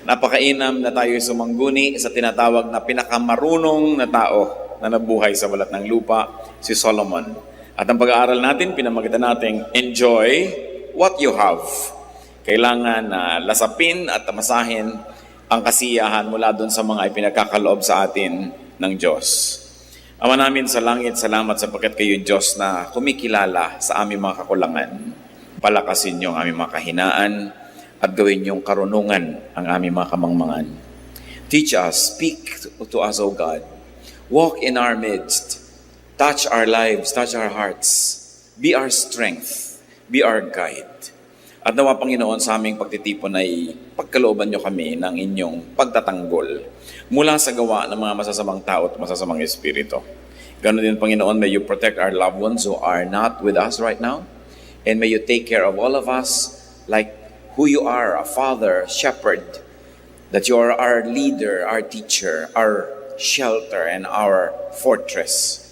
Napakainam na tayo sumangguni sa tinatawag na pinakamarunong na tao na nabuhay sa balat ng lupa, si Solomon. At ang pag-aaral natin, pinamagitan natin, enjoy what you have. Kailangan na lasapin at tamasahin ang kasiyahan mula doon sa mga ipinagkakaloob sa atin ng Diyos. Ama namin sa langit, salamat sapagkat kayo Diyos na kumikilala sa aming mga kakulangan. Palakasin niyo ang aming mga kahinaan at gawin niyong karunungan ang aming mga kamangmangan. Teach us, speak to us, O God. Walk in our midst. Touch our lives, touch our hearts. Be our strength, be our guide. At nawa, Panginoon, sa aming pagtitipon ay pagkalooban niyo kami ng inyong pagtatanggol mula sa gawa ng mga masasamang tao at masasamang espiritu. Ganon din, Panginoon, may you protect our loved ones who are not with us right now. And may you take care of all of us like who you are, a father, shepherd, that you are our leader, our teacher, our shelter, and our fortress.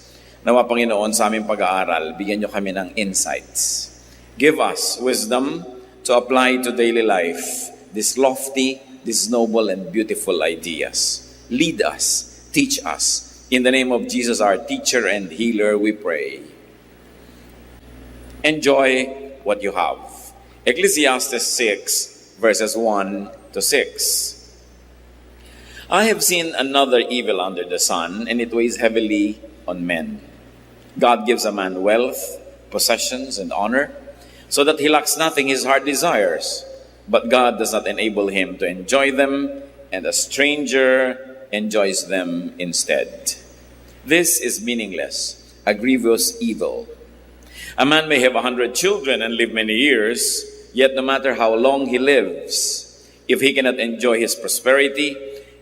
Nawa, Panginoon, sa aming pag-aaral, bigyan niyo kami ng insights. Give us wisdom to apply to daily life these lofty, these noble, and beautiful ideas. Lead us, teach us. In the name of Jesus, our teacher and healer, we pray. Enjoy what you have. Ecclesiastes 6, verses 1 to 6. I have seen another evil under the sun, and it weighs heavily on men. God gives a man wealth, possessions, and honor, so that he lacks nothing his heart desires. But God does not enable him to enjoy them, and a stranger enjoys them instead. This is meaningless, a grievous evil. A man may have 100 children and live many years, yet no matter how long he lives, if he cannot enjoy his prosperity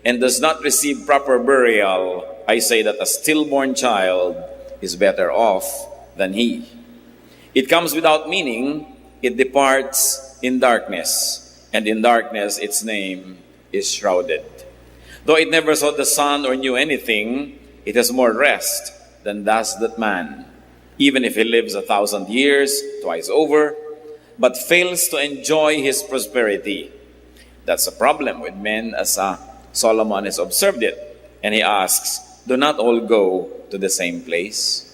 and does not receive proper burial, I say that a stillborn child is better off than he. It comes without meaning, it departs in darkness, and in darkness its name is shrouded. Though it never saw the sun or knew anything, it has more rest than does that man, even if he lives 1,000 years, twice over, but fails to enjoy his prosperity. That's a problem with men, as Solomon has observed it. And he asks, do not all go to the same place?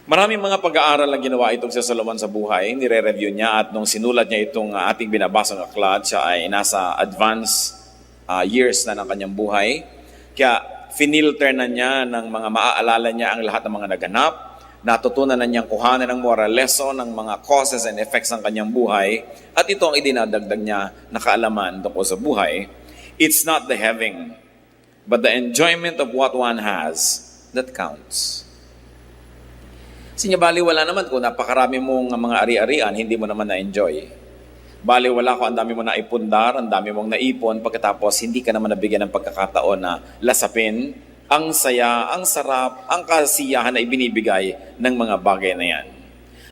Maraming mga pag-aaral ang ginawa itong si Solomon sa buhay. Nire-review niya at nung sinulat niya itong ating binabasang aklat, siya ay nasa advanced years na ng kanyang buhay. Kaya finilter na niya ng mga maaalala niya ang lahat ng mga naganap. Natutunan na niyang kuhanan ng moral lesson ng mga causes and effects ng kanyang buhay. At ito ang idinadagdag niya na kaalaman tungkol sa buhay. It's not the having, but the enjoyment of what one has that counts. Baliwala naman kung napakarami mong mga ari-arian, hindi mo naman na-enjoy. Baliwala kung ang dami mo na ipundar, ang dami mong naipon, pagkatapos hindi ka naman nabigyan ng pagkakataon na lasapin ang saya, ang sarap, ang kasiyahan na ibinibigay ng mga bagay na yan.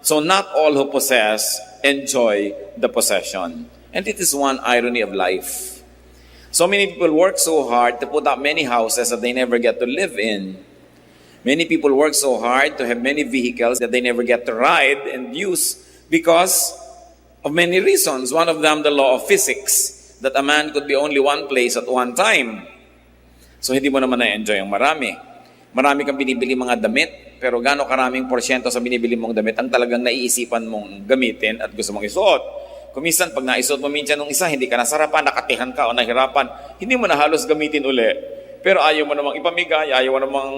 So not all who possess enjoy the possession. And it is one irony of life. So many people work so hard to put up many houses that they never get to live in. Many people work so hard to have many vehicles that they never get to ride and use because of many reasons. One of them, the law of physics, that a man could be only one place at one time. So hindi mo naman na-enjoy ang marami. Marami kang binibili mga damit, pero gano'ng karaming porsyento sa binibili mong damit ang talagang naiisipan mong gamitin at gusto mong isuot. Kung minsan, pag naisuot mo minsan nung isa, hindi ka nasarapan, nakatihan ka o nahirapan, hindi mo na halos gamitin uli. Pero ayaw mo namang ipamigay, ayaw mo namang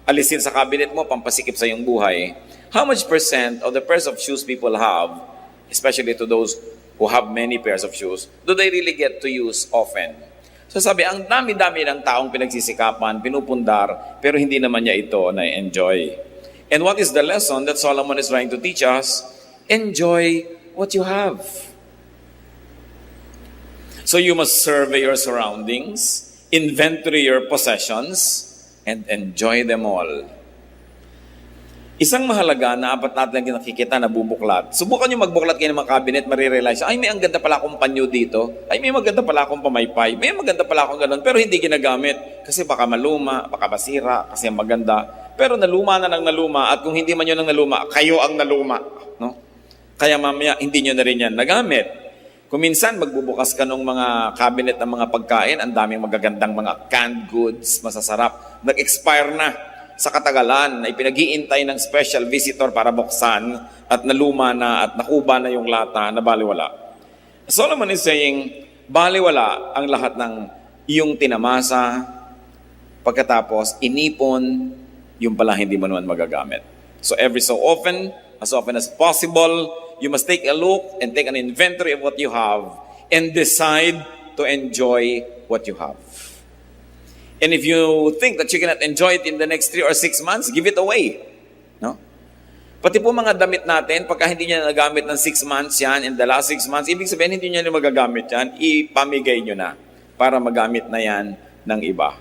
alisin sa cabinet mo, pampasikip sa iyong buhay. How much percent of the pairs of shoes people have, especially to those who have many pairs of shoes, do they really get to use often? So sabi, ang dami-dami ng taong pinagsisikapan, pinupundar, pero hindi naman niya ito na-enjoy. And what is the lesson that Solomon is trying to teach us? Enjoy what you have. So you must survey your surroundings, inventory your possessions, and enjoy them all. Isang mahalaga na apat natin ang nakikita na bubuklat. Subukan nyo magbuklat kayo ng mga cabinet, marirealize, ay may ang ganda pala akong panyo dito, ay may maganda pala akong pamaypay, may maganda pala akong ganun, pero hindi ginagamit. Kasi baka maluma, baka basira, kasi maganda. Pero naluma na ng naluma, at kung hindi man yun ang naluma, kayo ang naluma. No? Kaya mamaya, hindi nyo na rin yan nagamit. Kung minsan magbubukas ka ng mga cabinet ng mga pagkain, ang daming magagandang mga canned goods, masasarap, nag-expire na sa katagalan, na ipinag-iintay ng special visitor para buksan at naluma na at nakuba na yung lata na baliwala. Solomon is saying, baliwala ang lahat ng iyong tinamasa, pagkatapos inipon, yung pala hindi mo naman magagamit. So every so often as possible, you must take a look and take an inventory of what you have and decide to enjoy what you have. And if you think that you cannot enjoy it in the next 3 or 6 months, give it away. No? Pati po mga damit natin, pagka hindi niya nagamit ng 6 months yan, in the last 6 months, ibig sabihin hindi niya na magagamit yan, ipamigay nyo na para magamit na yan ng iba.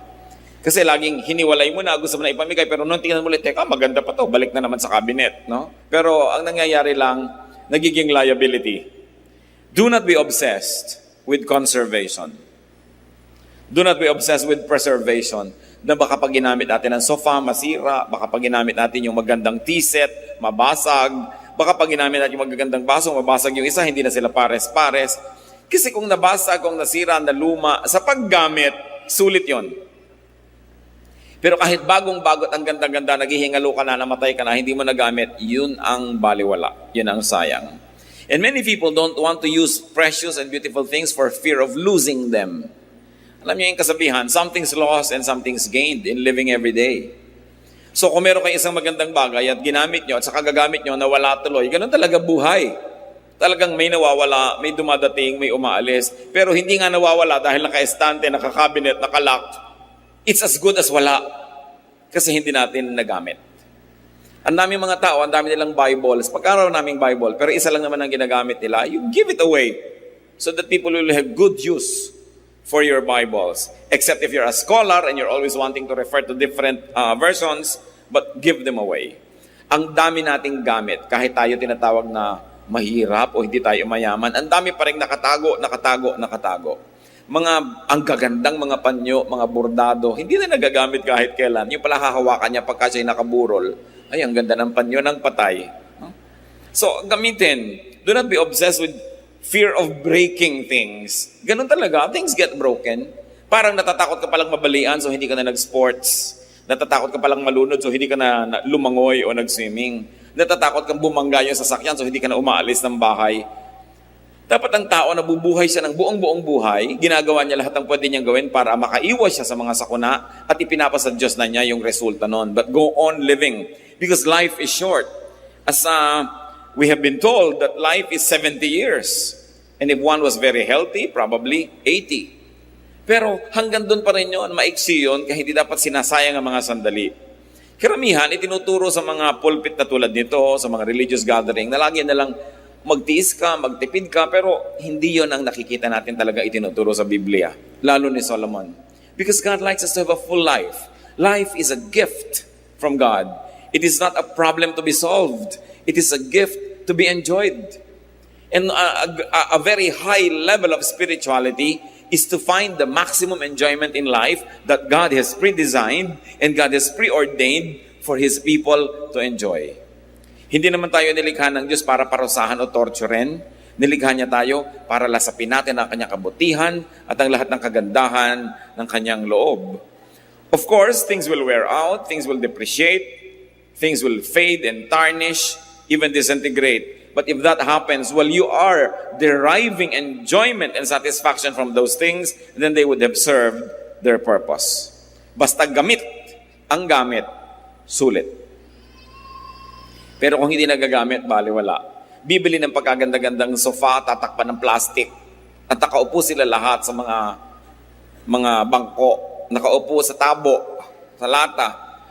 Kasi laging hiniwalay mo na, gusto mo na ipamigay, pero nung tingnan mo ulit, teka, maganda pa to, balik na naman sa cabinet. No? Pero ang nangyayari lang, nagiging liability. Do not be obsessed with conservation. Do not be obsessed with preservation. Na baka pag ginamit natin ang sofa, masira. Baka pag ginamit natin yung magandang tea set, mabasag. Baka pag ginamit natin yung magagandang baso, mabasag yung isa, hindi na sila pares-pares. Kasi kung nabasag, kung nasira, naluma, sa paggamit, sulit yon. Pero kahit bagong-bago at ang ganda-ganda, naghihingalo ka na, namatay ka na, hindi mo nagamit, yun ang baliwala. Yun ang sayang. And many people don't want to use precious and beautiful things for fear of losing them. Alam niyo yung kasabihan, something's lost and something's gained in living every day. So kung meron kayo isang magandang bagay at ginamit nyo at saka gagamit nyo, nawala tuloy, ganun talaga buhay. Talagang may nawawala, may dumadating, may umaalis. Pero hindi nga nawawala dahil naka-estante, naka-cabinet, naka-lock. It's as good as wala. Kasi hindi natin nagamit. Ang daming mga tao, ang dami nilang Bibles. Pagkaraw naming Bible, pero isa lang naman ang ginagamit nila, you give it away so that people will have good use for your Bibles. Except if you're a scholar and you're always wanting to refer to different versions, but give them away. Ang dami nating gamit, kahit tayo tinatawag na mahirap o hindi tayo mayaman, ang dami pa rin nakatago. Ang gagandang mga panyo, mga bordado, hindi na nagagamit kahit kailan. Yung pala hahawakan niya pagka siya'y nakaburol, ay, ang ganda ng panyo ng patay. So, gamitin. Do not be obsessed with fear of breaking things. Ganun talaga, things get broken. Parang natatakot ka palang mabalian, so hindi ka na nag-sports. Natatakot ka palang malunod, so hindi ka na lumangoy o nag-swimming. Natatakot kang bumangga yung sasakyan, so hindi ka na umaalis ng bahay. Dapat ang tao na bubuhay siya ng buong buhay, ginagawa niya lahat ng pwede niyang gawin para makaiwas siya sa mga sakuna at ipinapasa Diyos na niya yung resulta nun. But go on living because life is short. As we have been told that life is 70 years. And if one was very healthy, probably 80. Pero hanggang doon pa rin yun, maiksi yun, kaya hindi dapat sinasayang ang mga sandali. Karamihan, itinuturo sa mga pulpit na tulad nito, sa mga religious gathering, na lagi na lang magtiis ka, magtipid ka, pero hindi yon ang nakikita natin talaga itinuturo sa Biblia, lalo ni Solomon. Because God likes us to have a full life. Life is a gift from God. It is not a problem to be solved. It is a gift to be enjoyed. And a very high level of spirituality is to find the maximum enjoyment in life that God has pre-designed and God has preordained for His people to enjoy. Hindi naman tayo nilikha ng Diyos para parusahan o torturen. Nilikha niya tayo para lasapin natin ang kanyang kabutihan at ang lahat ng kagandahan ng kanyang loob. Of course, things will wear out, things will depreciate, things will fade and tarnish, even disintegrate. But if that happens, while you are deriving enjoyment and satisfaction from those things, then they would have served their purpose. Basta gamit, ang gamit, sulit. Pero kung hindi nagagamit, baliwala. Bibili ng pagkaganda-gandang sofa, tatakpan ng plastic. At nakaupo sila lahat sa mga bangko. Nakaupo sa tabo, sa lata,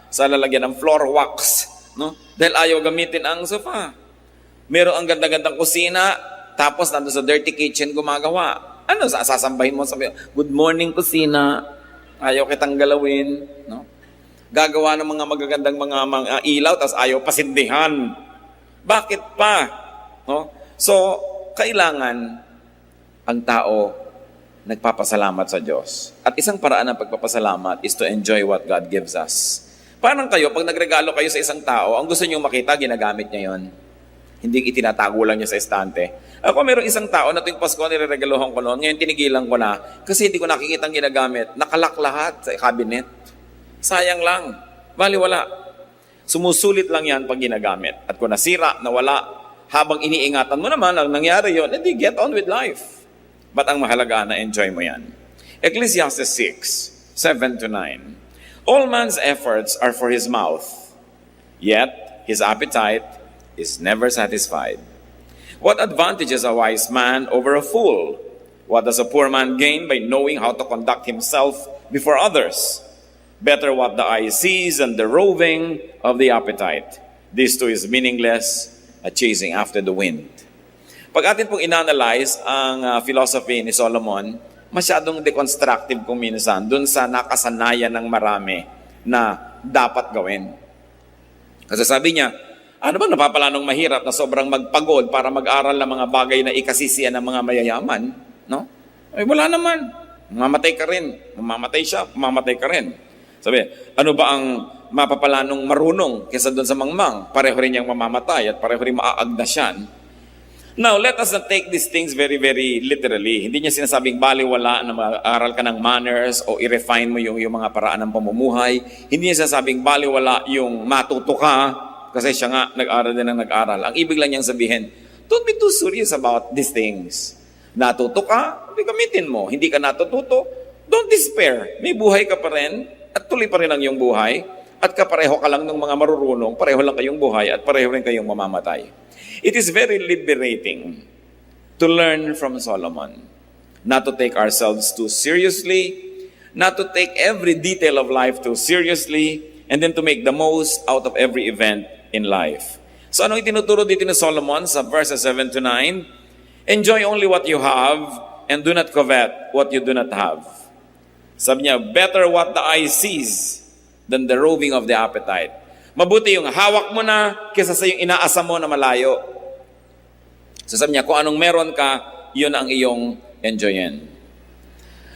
sa lalagyan ng floor wax. No? Dahil ayaw gamitin ang sofa. Meron ang ganda-gandang kusina, tapos nandun sa dirty kitchen gumagawa. Ano, sasambahin mo, sabi, good morning kusina, ayaw kitang galawin. No? Gagawa ng mga magagandang mga ilaw, tapos ayaw pasindihan. Bakit pa? No? So, kailangan ang tao nagpapasalamat sa Diyos. At isang paraan ng pagpapasalamat is to enjoy what God gives us. Parang kayo, pag nagregalo kayo sa isang tao, ang gusto niyong makita, ginagamit niya yon. Hindi itinatago lang niya sa estante. Ako mayroong isang tao na tuwing Pasko nireregaluhan ko noon, ngayon tinigilan ko na kasi hindi ko nakikita ang ginagamit. Nakalak lahat sa cabinet. Sayang lang. Baliwala. Sumusulit lang yan pag ginagamit. At kung nasira, nawala, habang iniingatan mo naman ang nangyari yon, edi get on with life. But ang mahalaga na enjoy mo yan. Ecclesiastes 6, 7 to 9. All man's efforts are for his mouth, yet his appetite is never satisfied. What advantage is a wise man over a fool? What does a poor man gain by knowing how to conduct himself before others? Better what the eye sees than the roving of the appetite. This too is meaningless, a chasing after the wind. Pag atin pong inanalyze ang philosophy ni Solomon, masyadong deconstructive kung minsan dun sa nakasanayan ng marami na dapat gawin. Kasi sabi niya, ano bang napapala nung mahirap na sobrang magpagod para mag-aral ng mga bagay na ikasisiyan ng mga mayayaman? No? Ay wala naman. Mamamatay ka rin. Mamamatay siya, mamamatay ka rin. Sabi, ano ba ang mapapala nung marunong kaysa doon sa mangmang? Pareho rin niyang mamamatay at pareho rin maaagdasyan. Now, let us not take these things very, very literally. Hindi niya sinasabing baliwala na mag-aral ka ng manners o i-refine mo yung mga paraan ng pamumuhay. Hindi niya sinasabing baliwala yung matuto ka kasi siya nga nag-aral din ng nag-aral. Ang ibig lang niyang sabihin, don't be too serious about these things. Natuto ka, gamitin mo. Hindi ka natututo, don't despair. May buhay ka pa rin at tuloy pa rin ang iyong buhay at kapareho ka lang ng mga marurunong, pareho lang kayong buhay at pareho rin kayong mamamatay. It is very liberating to learn from Solomon. Not to take ourselves too seriously, not to take every detail of life too seriously, and then to make the most out of every event in life. So anong itinuturo dito ni Solomon sa verses 7 to 9? Enjoy only what you have and do not covet what you do not have. Sabi niya, better what the eye sees than the roving of the appetite. Mabuti yung hawak mo na kaysa sa yung inaasam mo na malayo. So sabi niya, kung anong meron ka, yun ang iyong enjoyin.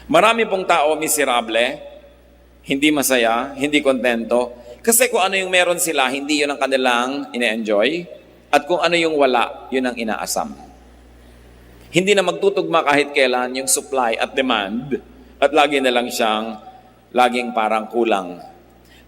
Marami pong tao miserable, hindi masaya, hindi kontento. Kasi kung ano yung meron sila, hindi yun ang kanilang ine-enjoy. At kung ano yung wala, yun ang inaasam. Hindi na magtutugma kahit kailan yung supply at demand. At lagi na lang siyang laging parang kulang.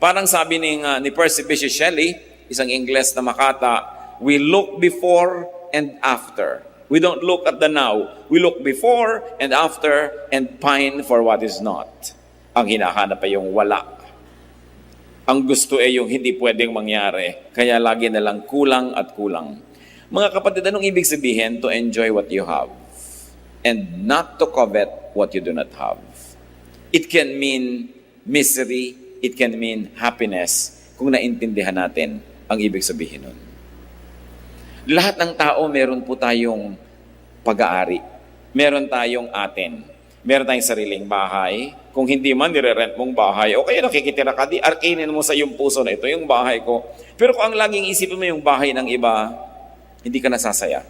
Parang sabi ni Percy Bysshe Shelley, isang Ingles na makata, we look before and after. We don't look at the now. We look before and after and pine for what is not. Ang hinahanap ay yung wala. Ang gusto ay yung hindi pwedeng mangyari. Kaya lagi na lang kulang at kulang. Mga kapatid, anong ibig sabihin? To enjoy what you have and not to covet what you do not have. It can mean misery. It can mean happiness kung naintindihan natin ang ibig sabihin nun. Lahat ng tao, meron po tayong pag-aari. Meron tayong atin. Meron tayong sariling bahay. Kung hindi man, nire-rent mong bahay. O kaya nakikitira ka, di arkinin mo sa iyong puso na ito yung bahay ko. Pero kung ang laging isipin mo yung bahay ng iba, hindi ka nasasaya.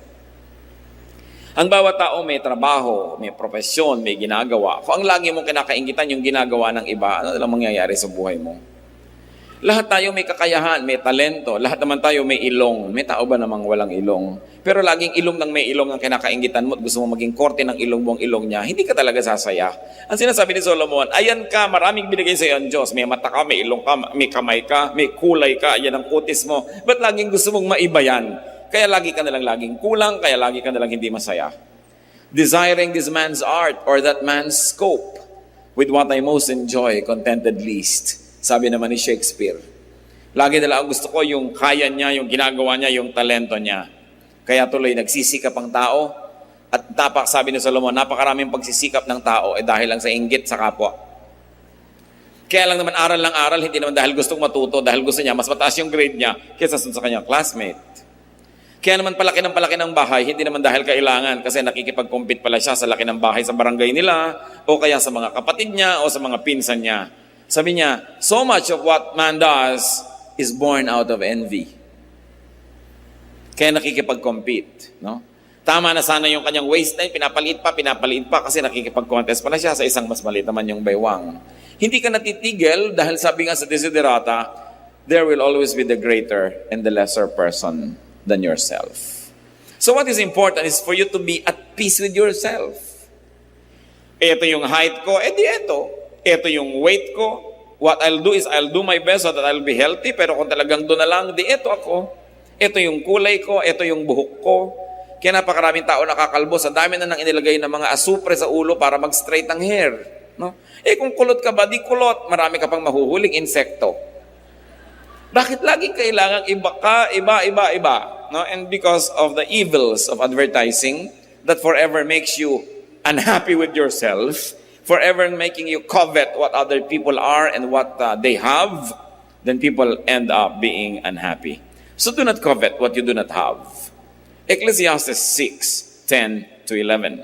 Ang bawat tao may trabaho, may profesyon, may ginagawa. Kung ang lagi mong kinakaingitan yung ginagawa ng iba, ano lang mangyayari sa buhay mo? Lahat tayo may kakayahan, may talento. Lahat naman tayo may ilong. May tao ba namang walang ilong? Pero laging ilong ng may ilong ang kinakaingitan mo at gusto mo maging korte ng ilong mo ang ilong niya, hindi ka talaga sasaya. Ang sinasabi ni Solomon, ayan ka, maraming binigay sa iyo ang Diyos. May mata ka, may ilong ka, may kamay ka, may kulay ka, ayan ang kutis mo. Ba't laging gusto mong maiba yan? Kaya lagi ka nalang laging kulang, kaya lagi ka nalang hindi masaya. Desiring this man's art or that man's scope, with what I most enjoy, contented least. Sabi naman ni Shakespeare. Lagi na lang gusto ko yung kaya niya, yung ginagawa niya, yung talento niya. Kaya tuloy nagsisikap ang tao. At sabi ni Solomon, napakaraming pagsisikap ng tao dahil lang sa inggit sa kapwa. Kaya lang naman aral lang aral, hindi naman dahil gustong matuto, dahil gusto niya mas mataas yung grade niya kaysa sa kanyang classmate. Kaya naman palaki ng bahay, hindi naman dahil kailangan kasi nakikipag-compete pala siya sa laki ng bahay sa barangay nila o kaya sa mga kapatid niya o sa mga pinsan niya. Sabi niya, so much of what man does is born out of envy. Kaya nakikipag-compete. No? Tama na sana yung kanyang waistline, pinapaliit pa kasi nakikipag-contest pala siya sa isang mas maliit naman yung baywang. Hindi ka natitigil dahil sabi nga sa Desiderata, there will always be the greater and the lesser person. than yourself. So what is important is for you to be at peace with yourself. Ito yung height ko, edi ito. Ito yung weight ko. What I'll do is I'll do my best so that I'll be healthy. Pero kung talagang doon na lang, di ito ako. Ito yung kulay ko, ito yung buhok ko. Kaya napakaraming tao nakakalbo. Sa dami na nang inilagay ng mga asupre sa ulo para mag-straight ang hair. No? Kung kulot ka ba, di kulot. Marami ka pang mahuhuling insekto. Bakit laging kailangan iba? No? And because of the evils of advertising that forever makes you unhappy with yourself, forever making you covet what other people are and what they have, then people end up being unhappy. So do not covet what you do not have. Ecclesiastes 6:10-11.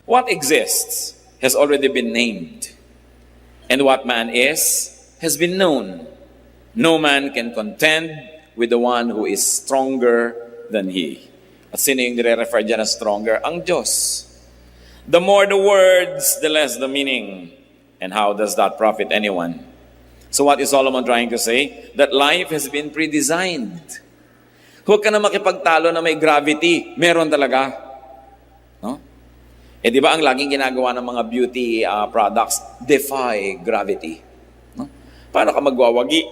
What exists has already been named, and what man is has been known. No man can contend with the one who is stronger than he. At sino yung nire-refer dyan na stronger? Ang Diyos. The more the words, the less the meaning. And how does that profit anyone? So what is Solomon trying to say? That life has been pre-designed. Huwag ka na makipagtalo na may gravity. Meron talaga. No? Di ba ang laging ginagawa ng mga beauty products? Defy gravity. No? Paano ka magwawagi?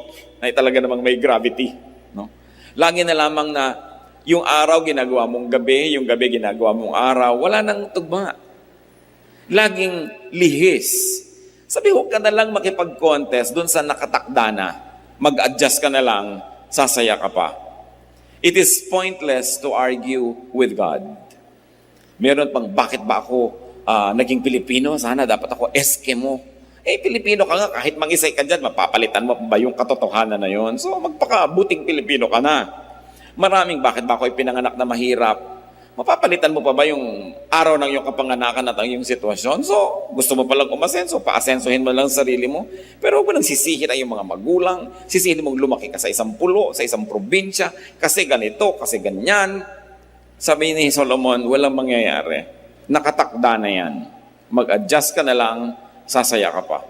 Ay talaga namang may gravity. No? Lagi na lamang na yung araw ginagawa mong gabi, yung gabi ginagawa mong araw, wala nang tugma. Laging lihis. Sabi, huwag ka na lang makipag-contest dun sa nakatakda na. Mag-adjust ka na lang, sasaya ka pa. It is pointless to argue with God. Meron pang, bakit ba ako naging Pilipino? Sana dapat ako Eskimo. Pilipino ka nga, kahit mangisay ka dyan, mapapalitan mo ba yung katotohanan na yon? So, magpakabuting Pilipino ka na. Maraming, bakit ba ako ipinanganak na mahirap? Mapapalitan mo pa ba yung araw ng iyong kapanganakan at ang iyong sitwasyon? So, gusto mo palang umasenso, paasensohin mo lang sarili mo. Pero huwag mo nang sisihin ang iyong mga magulang, sisihin mong lumaki ka sa isang pulo, sa isang probinsya, kasi ganito, kasi ganyan. Sabi ni Solomon, walang mangyayari. Nakatakda na yan. Mag-adjust ka na lang, sasaya ka pa.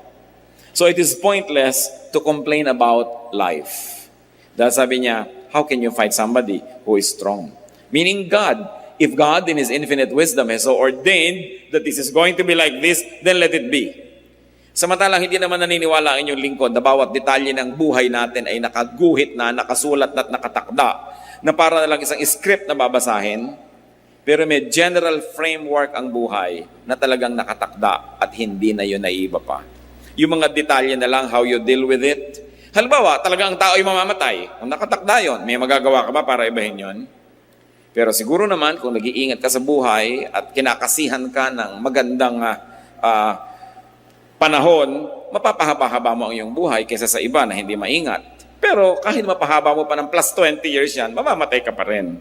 So it is pointless to complain about life. Dahil sabi niya, how can you fight somebody who is strong? Meaning God, if God in His infinite wisdom has so ordained that this is going to be like this, then let it be. Samantalang hindi naman naniniwala ang inyong lingkod na bawat detalye ng buhay natin ay nakaguhit na, nakasulat at nakatakda, na para na lang isang script na babasahin, pero may general framework ang buhay na talagang nakatakda at hindi na yun naiiba pa. Yung mga detalye na lang, how you deal with it. Halimbawa, talagang ang tao ay mamamatay. Kung nakatakda yun, may magagawa ka ba para ibahin yun? Pero siguro naman, kung nag-iingat ka sa buhay at kinakasihan ka ng magandang panahon, mapapahaba-haba mo ang iyong buhay kaysa sa iba na hindi maingat. Pero kahit mapahaba mo pa ng plus 20 years yan, mamamatay ka pa rin.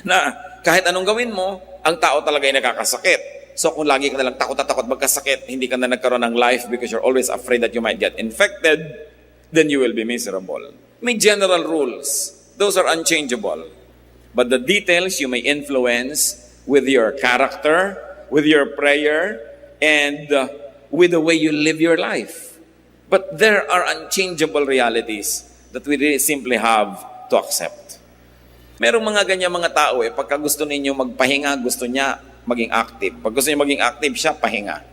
Na kahit anong gawin mo, ang tao talaga ay nakakasakit. So kung lagi ka nalang takot at takot magkasakit, hindi ka na nagkaroon ng life because you're always afraid that you might get infected, then you will be miserable. May general rules. Those are unchangeable. But the details you may influence with your character, with your prayer, and with the way you live your life. But there are unchangeable realities that we really simply have to accept. Merong mga ganyan mga tao pagka gusto ninyo magpahinga, gusto niya maging active. Pag gusto niya maging active, siya pahinga.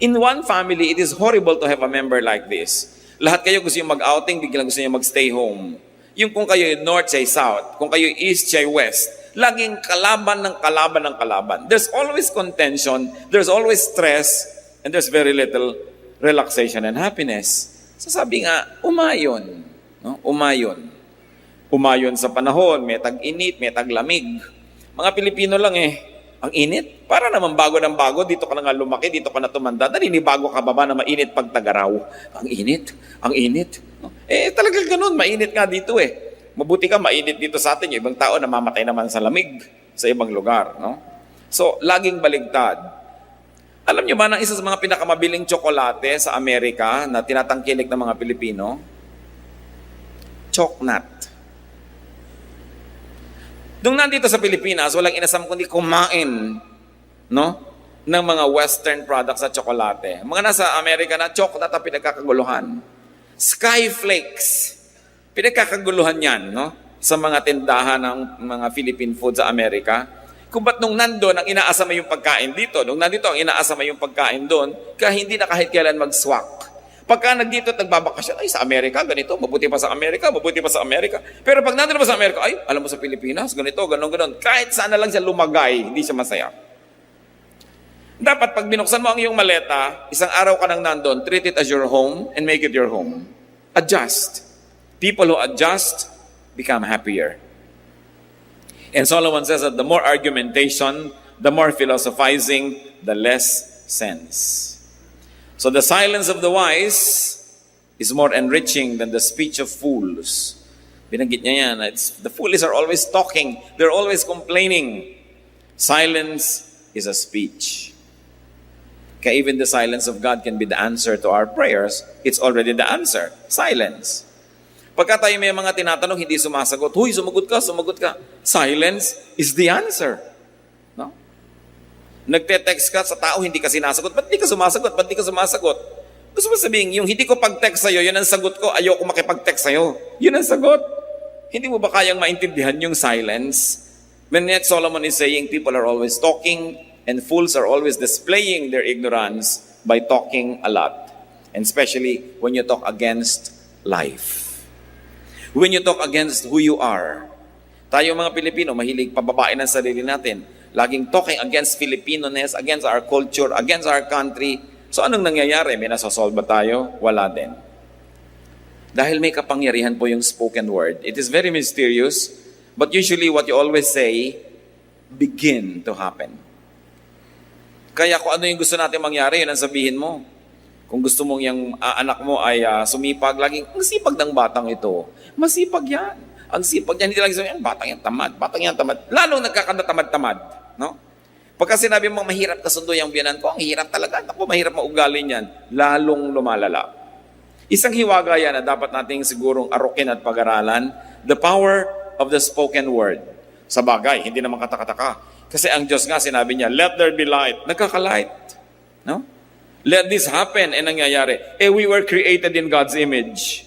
In one family, it is horrible to have a member like this. Lahat kayo gusto niyo mag-outing, biglang gusto niyo mag-stay home. Yung kung kayo north siya south, kung kayo east siya west, laging kalaban ng kalaban ng kalaban. There's always contention, there's always stress, and there's very little relaxation and happiness. So sabi nga, umayon. No? Umayon. Umayon sa panahon, may tag-init, may tag-lamig. Mga Pilipino lang ang init. Para naman bago ng bago, dito ka na nga lumaki, dito ka na tumanda, naninibago ka ba na mainit pag tagaraw? Ang init, ang init. No? Talagang ganun, mainit nga dito Mabuti ka, mainit dito sa atin. Yung ibang tao namamatay naman sa lamig sa ibang lugar. No? So, laging baligtad. Alam niyo ba na isa sa mga pinakamabiling tsokolate sa Amerika na tinatangkilik ng mga Pilipino? Choknat. Nung nandito sa Pilipinas, walang inasam kundi kumain ng mga Western products sa tsokolate. Mga nasa Amerika na, choknat ang pinagkakaguluhan. Skyflakes. Pinagkakaguluhan yan, sa mga tindahan ng mga Philippine food sa Amerika? Kung ba't nung nandun, ang inaasama yung pagkain dito, nung nandito, ang inaasama yung pagkain doon, kaya hindi na kahit kailan mag-swak. Pagka nagdito at nagbabakasyon, ay sa Amerika, ganito, mabuti pa sa Amerika, mabuti pa sa Amerika. Pero pag nandun pa sa Amerika, ay, alam mo sa Pilipinas, ganito, ganon. Kahit saan na lang siya lumagay, hindi siya masaya. Dapat pag binuksan mo ang iyong maleta, isang araw ka nang nandun, treat it as your home and make it your home. Adjust. People who adjust become happier. And Solomon says that the more argumentation, the more philosophizing, the less sense. So the silence of the wise is more enriching than the speech of fools. Binanggit niya yan. The foolish are always talking. They're always complaining. Silence is a speech. Kaya even the silence of God can be the answer to our prayers. It's already the answer. Silence. Pagka tayo may mga tinatanong, hindi sumasagot. Huy, sumagot ka. Silence is the answer. No? Nagte-text ka sa tao, hindi ka sinasagot. Ba't di ka sumasagot? Gusto mo sabihin, yung hindi ko pag-text sa'yo, yun ang sagot ko, ayoko makipag-text sa'yo. Yun ang sagot. Hindi mo ba kayang maintindihan yung silence? When yet Solomon is saying, people are always talking, and fools are always displaying their ignorance by talking a lot. And especially when you talk against life. When you talk against who you are. Tayo mga Pilipino, mahilig pababain ang sarili natin. Laging talking against Filipino-ness, against our culture, against our country. So anong nangyayari? May nasasolve ba tayo? Wala din. Dahil may kapangyarihan po yung spoken word. It is very mysterious, but usually what you always say, begin to happen. Kaya kung ano yung gusto natin mangyari, yun ang sabihin mo. Kung gusto mong yung anak mo ay sumipag, laging, ang sipag ng batang ito. Masipag yan. Ang sipag yan, hindi lang sabihin, batang yan tamad. Lalong nagkakanatamad-tamad. No? Pagka sinabi mo, mahirap kasundo yung biyanan ko, ang hirap talaga. Ako, mahirap maugali niyan. Lalong lumalala. Isang hiwaga yan na dapat nating sigurong arukin at pag-aralan, the power of the spoken word. Sa bagay, hindi naman katakataka. Kasi ang Diyos nga, sinabi niya, let there be light. Nagkakalight. No? Let this happen. And nangyayari. We were created in God's image.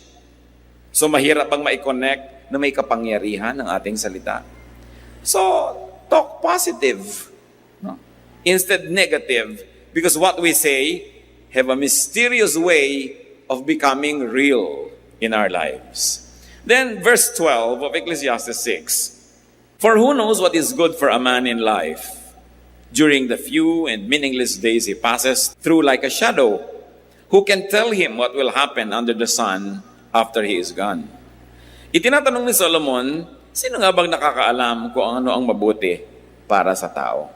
So mahirap bang ma-connect na may kapangyarihan ng ating salita? So, talk positive. No? Instead negative. Because what we say have a mysterious way of becoming real in our lives. Then verse 12 of Ecclesiastes 6. For who knows what is good for a man in life? During the few and meaningless days he passes through like a shadow, who can tell him what will happen under the sun after he is gone? Itinatanong ni Solomon, sino nga bang nakakaalam kung ano ang mabuti para sa tao?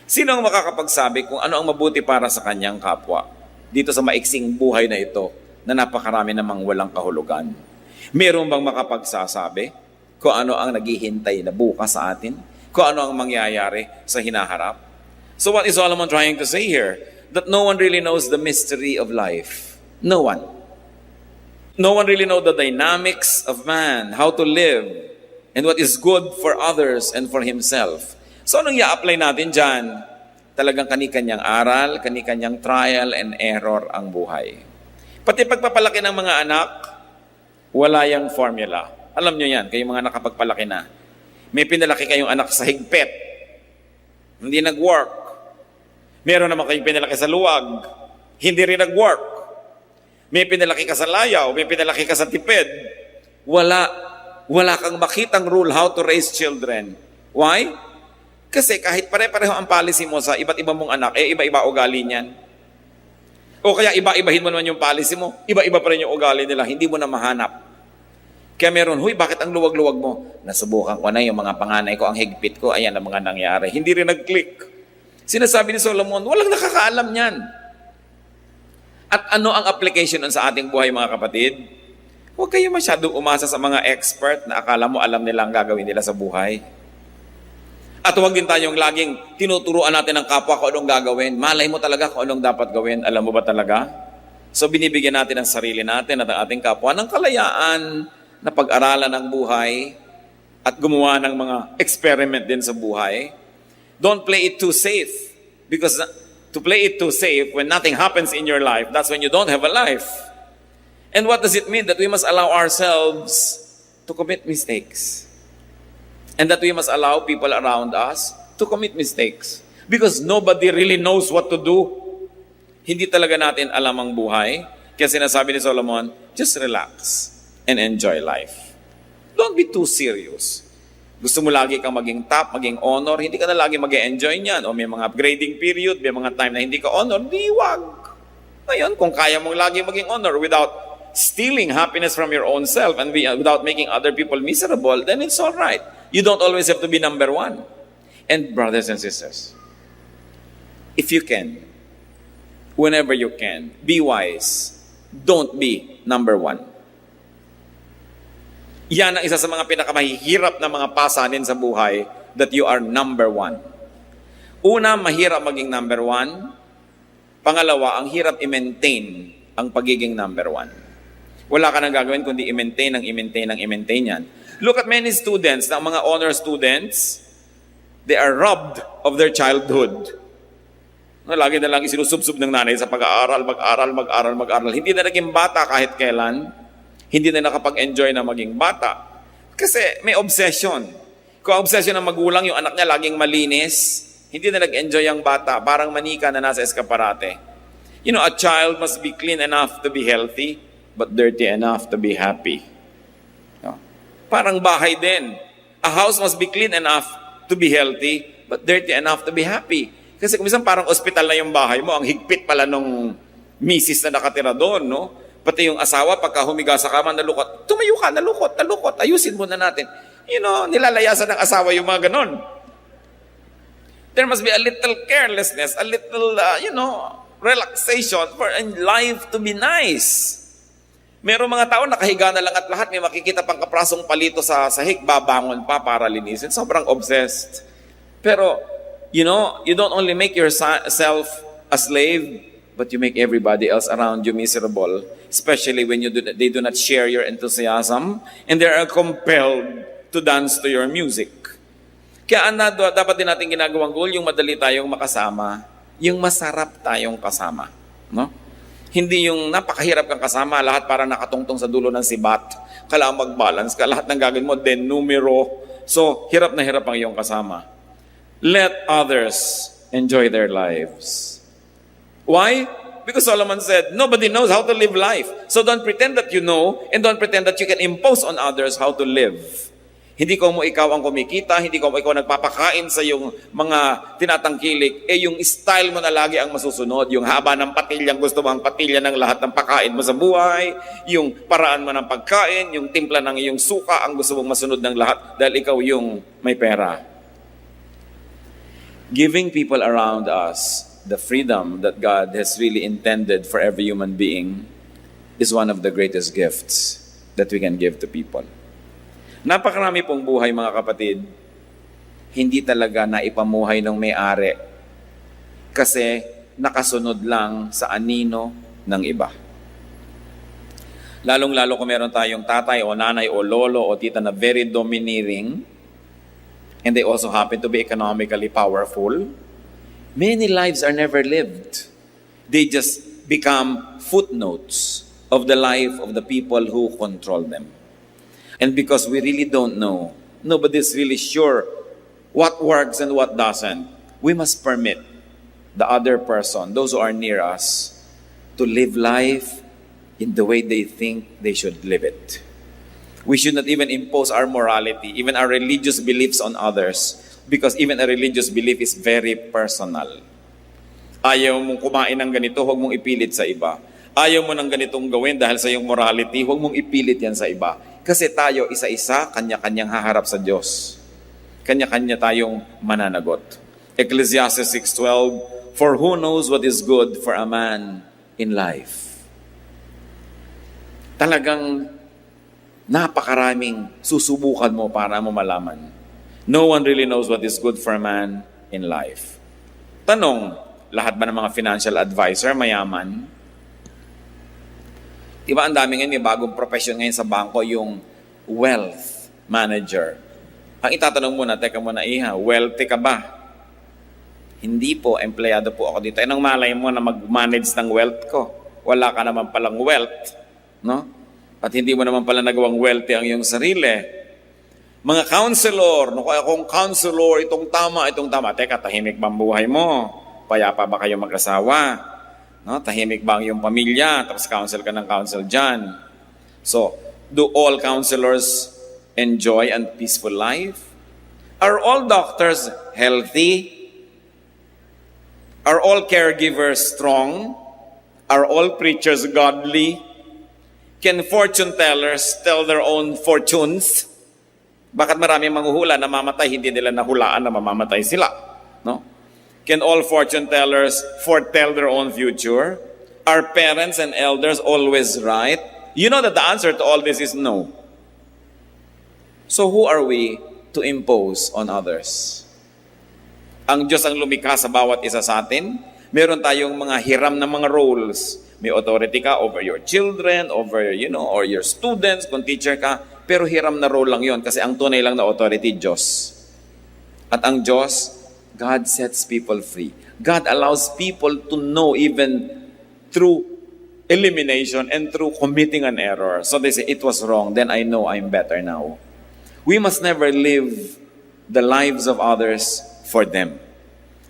Sino ang makakapagsabi kung ano ang mabuti para sa kanyang kapwa dito sa maiksing buhay na ito na napakarami namang walang kahulugan? Meron bang makapagsasabi kung ano ang naghihintay na bukas sa atin? Kung ano ang mangyayari sa hinaharap? So what is Solomon trying to say here? That no one really knows the mystery of life. No one. No one really knows the dynamics of man, how to live, and what is good for others and for himself. So anong i-apply natin dyan? Talagang kani-kanyang aral, kani-kanyang trial and error ang buhay. Pati pagpapalaki ng mga anak, wala yung formula. Alam nyo yan, kayong mga nakapagpalaki na. May pinalaki kayong anak sa higpit. Hindi nag-work. Meron naman kayong pinalaki sa luwag. Hindi rin nag-work. May pinalaki ka sa layaw, may pinalaki ka sa tipid. Wala kang makitang rule how to raise children. Why? Kasi kahit pare-pareho ang policy mo sa iba't ibang mong anak, iba-iba ugali niyan. O kaya iba-ibahin mo naman yung policy mo, iba-iba pa rin yung ugali nila, hindi mo na mahanap. Kaya meron, huy, bakit ang luwag-luwag mo? Nasubukan ko na yung mga panganay ko, ang higpit ko, ayan ang mga nangyari. Hindi rin nag-click. Sinasabi ni Solomon, walang nakakaalam niyan. At ano ang application sa ating buhay, mga kapatid? Huwag kayo masyadong umasa sa mga expert na akala mo alam nila ang gagawin nila sa buhay. At huwag din tayong laging tinuturuan natin ng kapwa kung anong gagawin. Malay mo talaga kung anong dapat gawin. Alam mo ba talaga? So binibigyan natin ang sarili natin at ang ating kapwa ng kalayaan na pag-aralan ang buhay at gumawa ng mga experiment din sa buhay. Don't play it too safe. Because to play it too safe, when nothing happens in your life, that's when you don't have a life. And what does it mean? That we must allow ourselves to to commit mistakes. And that we must allow people around us to commit mistakes. Because nobody really knows what to do. Hindi talaga natin alam ang buhay. Kaya sinasabi ni Solomon, just relax and enjoy life. Don't be too serious. Gusto mo lagi kang maging top, maging honor, hindi ka na lagi mag-enjoy niyan. O may mga grading period, may mga time na hindi ka honor, di wag. Ngayon, kung kaya mong lagi maging honor without stealing happiness from your own self and without making other people miserable, then it's all right. You don't always have to be number one. And brothers and sisters, if you can, whenever you can, be wise. Don't be number one. Yan ang isa sa mga pinakamahihirap na mga pasanin sa buhay, that you are number one. Una, mahirap maging number one. Pangalawa, ang hirap i-maintain ang pagiging number one. Wala ka nang gagawin kundi i-maintain yan. Look at many students, na mga honor students, they are robbed of their childhood. Lagi na lang isinusubsub ng nanay sa pag-aaral, mag-aral. Hindi na naging bata kahit kailan. Hindi na nakapag-enjoy na maging bata. Kasi may obsession. Kung obsession ng magulang, yung anak niya laging malinis, hindi na nag-enjoy ang bata. Parang manika na nasa eskaparate. You know, a child must be clean enough to be healthy, but dirty enough to be happy. No? Parang bahay din. A house must be clean enough to be healthy, but dirty enough to be happy. Kasi kung minsan parang ospital na yung bahay mo, ang higpit pala nung misis na nakatira doon, no? Pati yung asawa, pagka humiga sa kama, nalukot. Tumayo ka, nalukot. Ayusin muna natin. You know, nilalayasan ng asawa yung mga ganon. There must be a little carelessness, a little, relaxation for life to be nice. Merong mga tao, nakahiga na lang at lahat, may makikita pang kaprasong palito sa sahig, babangon pa para linisin. Sobrang obsessed. Pero, you don't only make yourself a slave, but you make everybody else around you miserable, especially when they do not share your enthusiasm, and they are compelled to dance to your music. Kaya dapat din natin ginagawang goal, yung madali tayong makasama, yung masarap tayong kasama. No? Hindi yung napakahirap kang kasama, lahat para nakatungtong sa dulo ng sibat, kailangan mag-balance ka, lahat ng gagawin mo, den numero. So, hirap na hirap ang iyong kasama. Let others enjoy their lives. Why? Because Solomon said, nobody knows how to live life. So don't pretend that you know, and don't pretend that you can impose on others how to live. Hindi ko mo ikaw ang kumikita, hindi ko mo ikaw nagpapakain sa yung mga tinatangkilik, yung style mo na lagi ang masusunod, yung haba ng patilyang gusto mo ang patilya ng lahat ng pakain mo sa buhay, yung paraan mo ng pagkain, yung timpla ng iyong suka ang gusto mong masunod ng lahat dahil ikaw yung may pera. Giving people around us the freedom that God has really intended for every human being is one of the greatest gifts that we can give to people. Napakarami pong buhay, mga kapatid, hindi talaga naipamuhay ng may-ari kasi nakasunod lang sa anino ng iba. Lalong-lalo kung meron tayong tatay o nanay o lolo o tita na very domineering, and they also happen to be economically powerful, many lives are never lived. They just become footnotes of the life of the people who control them. And because we really don't know, nobody's really sure what works and what doesn't, we must permit the other person, those who are near us, to live life in the way they think they should live it. We should not even impose our morality, even our religious beliefs on others, because even a religious belief is very personal. Ayaw mong kumain ng ganito, huwag mong ipilit sa iba. Ayaw mo ng ganitong gawin dahil sa iyong morality, huwag mong ipilit yan sa iba. Kasi tayo, isa-isa, kanya-kanyang haharap sa Diyos. Kanya-kanya tayong mananagot. Ecclesiastes 6:12, for who knows what is good for a man in life? Talagang napakaraming susubukan mo para mo malaman. No one really knows what is good for a man in life. Tanong, lahat ba ng mga financial advisor mayaman? Diba ang dami ngayon, may bagong profession ngayon sa bangko, yung wealth manager. Ang itatanong muna, teka muna, iha, wealthy ka ba? Hindi po, empleyado po ako dito. Anong malay mo na mag-manage ng wealth ko? Wala ka naman palang wealth. No? At hindi mo naman pala nagawang wealthy ang iyong sarili. Mga counselor, no, kaya kung counselor, itong tama. Teka, tahimik ba ang buhay mo? Payapa ba kayo mag-asawa? No, tahimik ba ang iyong pamilya? Tapos counsel ka ng counsel dyan. So, do all counselors enjoy a peaceful life? Are all doctors healthy? Are all caregivers strong? Are all preachers godly? Can fortune tellers tell their own fortunes? Bakit marami manghuhula na mamatay, hindi nila nahulaan na mamamatay sila? No? Can all fortune tellers foretell their own future? Are parents and elders always right? You know that the answer to all this is no. So who are we to impose on others? Ang Diyos ang lumikha sa bawat isa sa atin. Meron tayong mga hiram na mga roles. May authority ka over your children, over, or your students, kung teacher ka. Pero hiram na role lang yon kasi ang tunay lang na authority, Diyos. At ang Diyos, God sets people free. God allows people to know even through elimination and through committing an error. So they say, it was wrong, then I know I'm better now. We must never live the lives of others for them.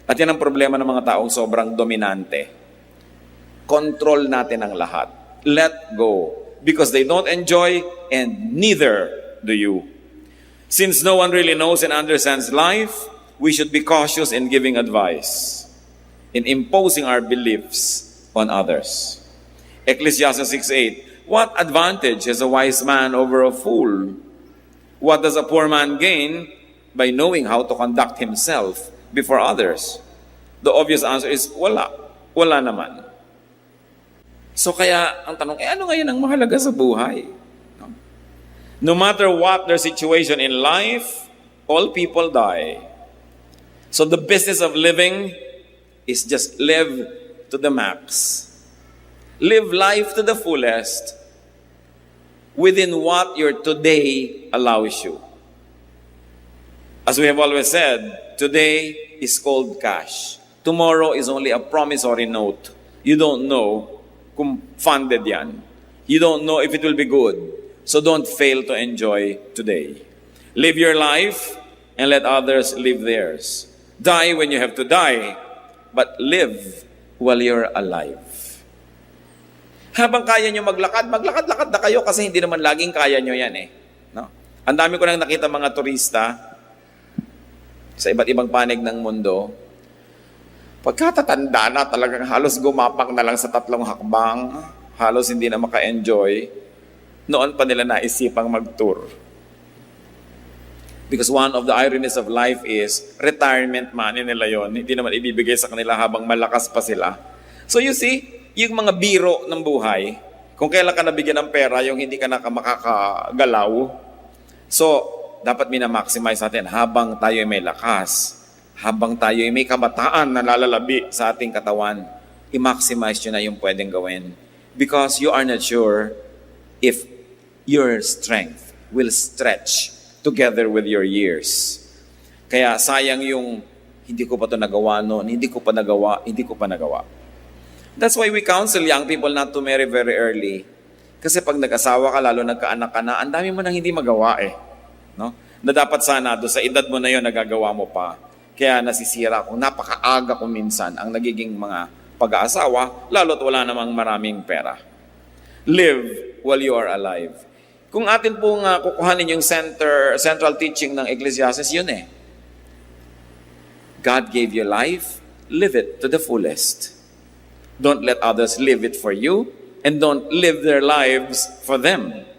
At yan ang problema ng mga taong sobrang dominante. Control natin ang lahat. Let go. Because they don't enjoy and neither do you. Since no one really knows and understands life, we should be cautious in giving advice, in imposing our beliefs on others. Ecclesiastes 6:8, what advantage has a wise man over a fool? What does a poor man gain by knowing how to conduct himself before others? The obvious answer is wala. Wala naman. So kaya ang tanong, ano ngayon ang mahalaga sa buhay? No matter what their situation in life, all people die. So the business of living is just live to the max. Live life to the fullest within what your today allows you. As we have always said, today is called cash. Tomorrow is only a promissory note. You don't know kung funded yan. You don't know if it will be good. So don't fail to enjoy today. Live your life and let others live theirs. Die when you have to die, but live while you're alive. Habang kaya nyo maglakad na kayo kasi hindi naman laging kaya nyo yan eh. No? Ang dami ko nang nakita mga turista sa iba't ibang panig ng mundo. Pagkatatanda na talagang halos gumapak na lang sa 3 hakbang, halos hindi na maka-enjoy, noon pa nila naisipang mag-tour. Because one of the ironies of life is, retirement money nila yon, hindi naman ibibigay sa kanila habang malakas pa sila. So you see, yung mga biro ng buhay, kung kailan ka nabigyan ng pera, yung hindi ka makakagalaw, so dapat minamaximize natin habang tayo may lakas. Habang tayo may kabataan na lalalabi sa ating katawan, i-maximize nyo na yung pwedeng gawin. Because you are not sure if your strength will stretch together with your years. Kaya sayang yung, hindi ko pa ito nagawa noon, hindi ko pa nagawa. That's why we counsel young people not to marry very early. Kasi pag nag-asawa ka, lalo nagkaanak ka na, ang dami mo nang hindi magawa eh. No? Na dapat sana, do sa edad mo na yon nagagawa mo pa. Kaya nasisira kung napakaaga kung minsan ang nagiging mga pag-aasawa, lalo't wala namang maraming pera. Live while you are alive. Kung atin pong kukuhanin yung central teaching ng Ecclesiastes, yun eh. God gave you life, live it to the fullest. Don't let others live it for you, and don't live their lives for them.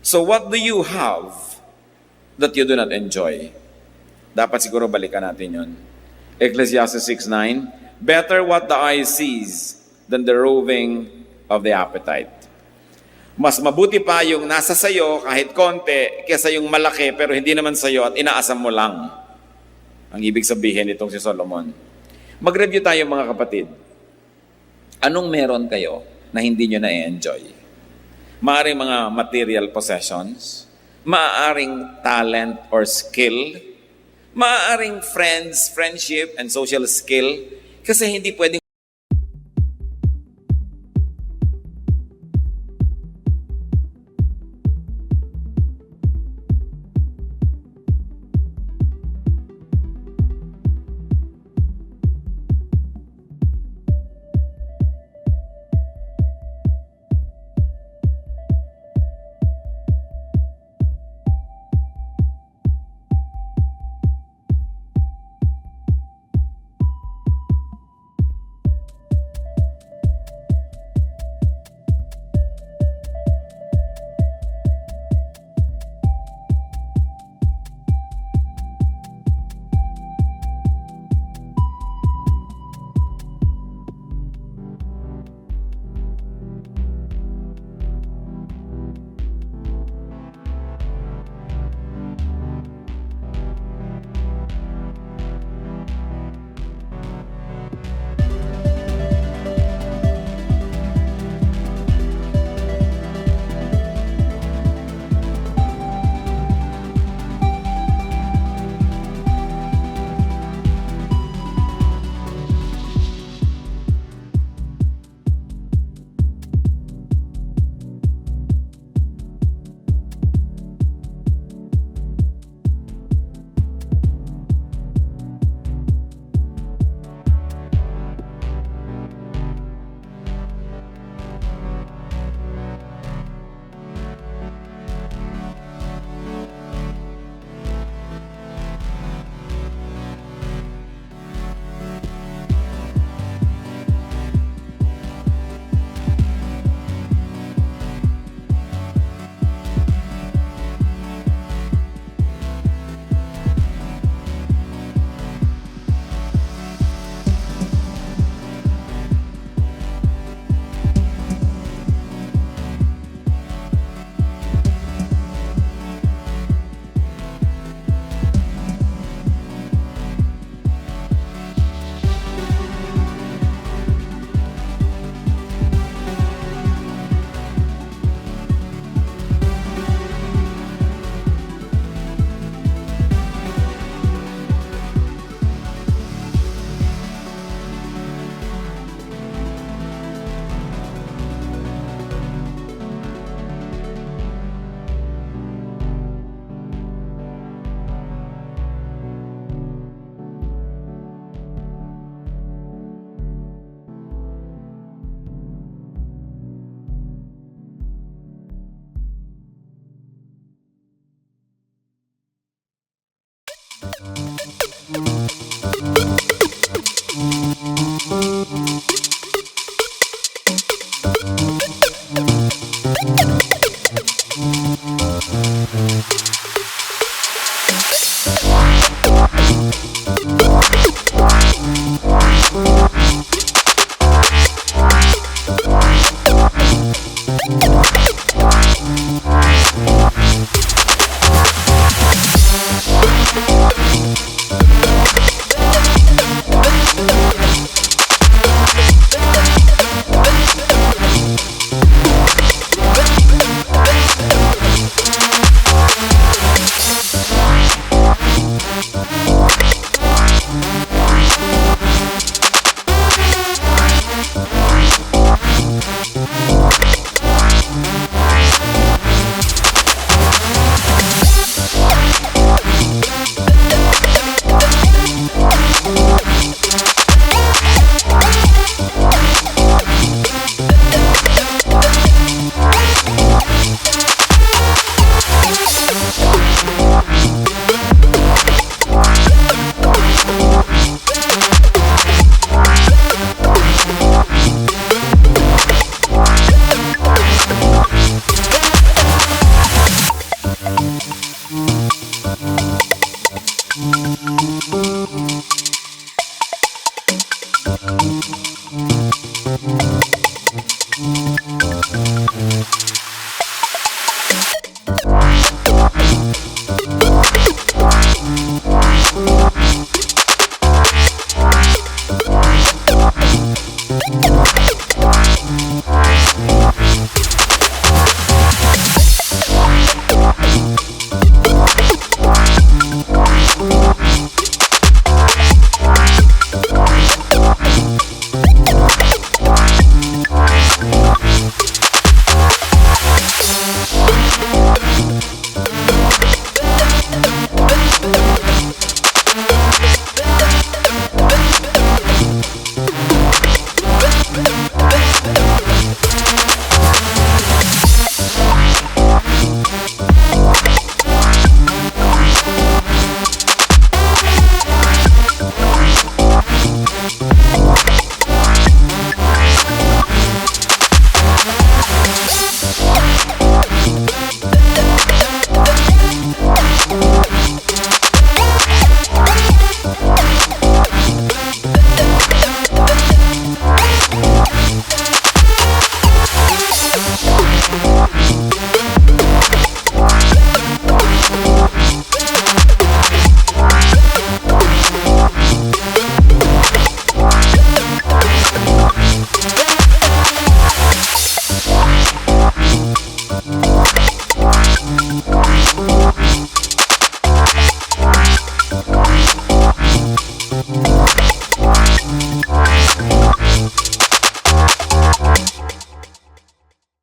So what do you have that you do not enjoy? Dapat siguro balikan natin yun. Ecclesiastes 6:9, better what the eye sees than the roving of the appetite. Mas mabuti pa yung nasa sayo kahit konti kaysa yung malaki pero hindi naman sayo at inaasam mo lang. Ang ibig sabihin nitong si Solomon. Mag-review tayo mga kapatid. Anong meron kayo na hindi nyo na-enjoy? Maaaring mga material possessions, maaaring talent or skill, maaaring friendship, and social skill, kasi hindi pwedeng